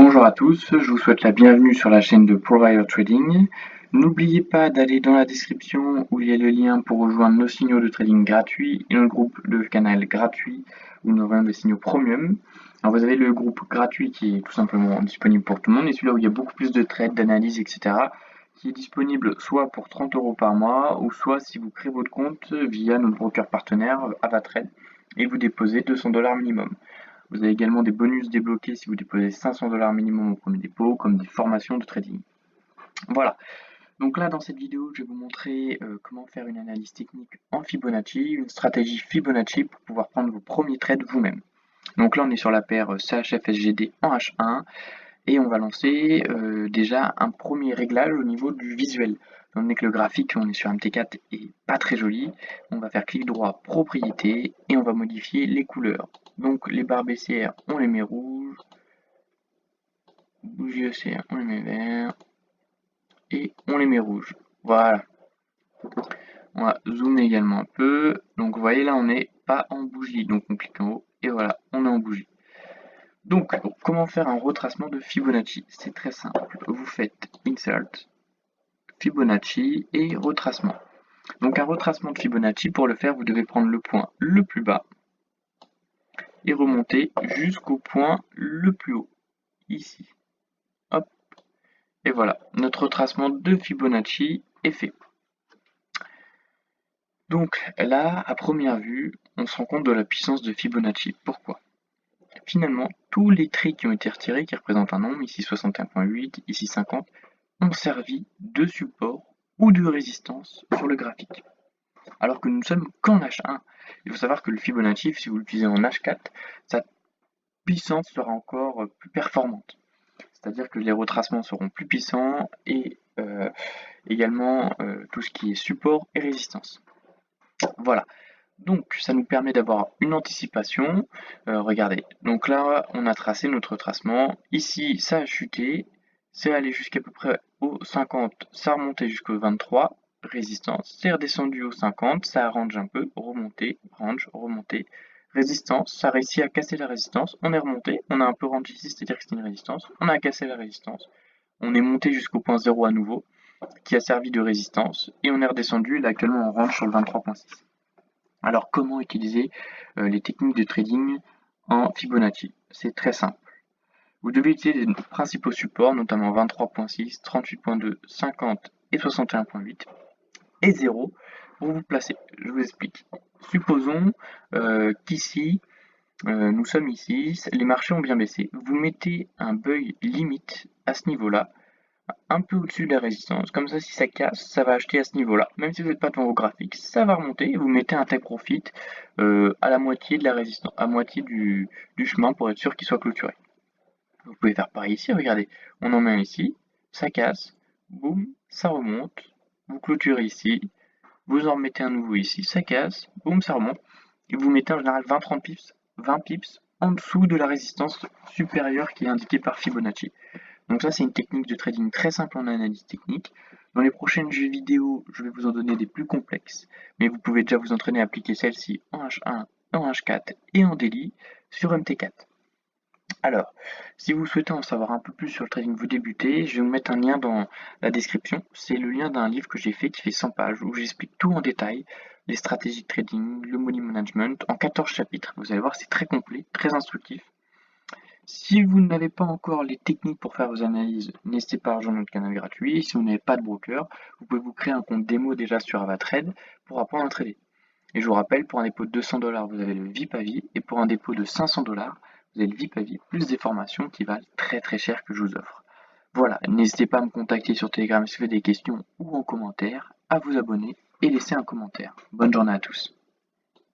Bonjour à tous, je vous souhaite la bienvenue sur la chaîne de Provider Trading. N'oubliez pas d'aller dans la description où il y a le lien pour rejoindre nos signaux de trading gratuits et notre groupe de canal gratuit où nous avons des signaux premium. Alors vous avez le groupe gratuit qui est tout simplement disponible pour tout le monde et celui-là où il y a beaucoup plus de trades, d'analyses, etc. qui est disponible soit pour 30 € par mois ou soit si vous créez votre compte via notre broker partenaire Avatrade et vous déposez 200 $ minimum. Vous avez également des bonus débloqués si vous déposez 500 $ minimum au premier dépôt, comme des formations de trading. Voilà. Donc là, dans cette vidéo, je vais vous montrer comment faire une analyse technique en Fibonacci, une stratégie Fibonacci pour pouvoir prendre vos premiers trades vous-même. Donc là, on est sur la paire CHF-SGD en H1 et on va lancer déjà un premier réglage au niveau du visuel. Étant donné que le graphique, on est sur MT4 et pas très joli, on va faire clic droit, propriété, et on va modifier les couleurs. Donc les barres baissières, on les met rouges, bougies haussières, on les met verts, et on les met rouges. Voilà. On va zoomer également un peu. Donc vous voyez là, on n'est pas en bougie, donc on clique en haut, et voilà, on est en bougie. Donc, comment faire un retracement de Fibonacci? C'est très simple. Vous faites Insert, Fibonacci et retracement. Donc un retracement de Fibonacci, pour le faire, vous devez prendre le point le plus bas et remonter jusqu'au point le plus haut, ici. Hop, et voilà, notre retracement de Fibonacci est fait. Donc là, à première vue, on se rend compte de la puissance de Fibonacci. Pourquoi? Finalement, tous les traits qui ont été retirés, qui représentent un nombre, ici 61.8, ici 50, ont servi de support ou de résistance sur le graphique. Alors que nous ne sommes qu'en H1. Il faut savoir que le Fibonacci, si vous l'utilisez en H4, sa puissance sera encore plus performante. C'est-à-dire que les retracements seront plus puissants et également tout ce qui est support et résistance. Voilà. Donc ça nous permet d'avoir une anticipation. Regardez, donc là on a tracé notre tracement. Ici ça a chuté, c'est allé jusqu'à peu près au 50, ça a remonté jusqu'au 23, résistance, c'est redescendu au 50, ça arrange un peu, remonté, range, remonté, résistance, ça a réussi à casser la résistance, on est remonté, on a un peu range ici, c'est-à-dire que c'était une résistance, on a cassé la résistance, on est monté jusqu'au point 0 à nouveau, qui a servi de résistance, et on est redescendu, là actuellement on range sur le 23.6. Alors comment utiliser les techniques de trading en Fibonacci? C'est très simple. Vous devez utiliser les principaux supports, notamment 23.6, 38.2, 50 et 61.8 et 0 pour vous placer. Je vous explique. Supposons qu'ici, nous sommes ici, les marchés ont bien baissé. Vous mettez un buy limite à ce niveau-là, un peu au-dessus de la résistance. Comme ça, si ça casse, ça va acheter à ce niveau-là. Même si vous n'êtes pas devant vos graphiques, ça va remonter et vous mettez un take profit à la moitié de la résistance, à moitié du chemin pour être sûr qu'il soit clôturé. Vous pouvez faire pareil ici, regardez. On en met un ici, ça casse, boum, ça remonte. Vous clôturez ici, vous en remettez un nouveau ici, ça casse, boum, ça remonte. Et vous mettez en général 20-30 pips, 20 pips en dessous de la résistance supérieure qui est indiquée par Fibonacci. Donc ça, c'est une technique de trading très simple en analyse technique. Dans les prochaines vidéos, je vais vous en donner des plus complexes, mais vous pouvez déjà vous entraîner à appliquer celle-ci en H1, en H4 et en daily sur MT4. Alors, si vous souhaitez en savoir un peu plus sur le trading vous débutez, je vais vous mettre un lien dans la description. C'est le lien d'un livre que j'ai fait qui fait 100 pages où j'explique tout en détail, les stratégies de trading, le money management, en 14 chapitres. Vous allez voir, c'est très complet, très instructif. Si vous n'avez pas encore les techniques pour faire vos analyses, n'hésitez pas à rejoindre notre canal gratuit. Si vous n'avez pas de broker, vous pouvez vous créer un compte démo déjà sur Avatrade pour apprendre à trader. Et je vous rappelle, pour un dépôt de 200 $, vous avez le VIP à vie, et pour un dépôt de 500 $, vous avez le VIP à vie, plus des formations qui valent très très cher que je vous offre. Voilà, n'hésitez pas à me contacter sur Telegram si vous avez des questions ou en commentaire, à vous abonner et laisser un commentaire. Bonne journée à tous.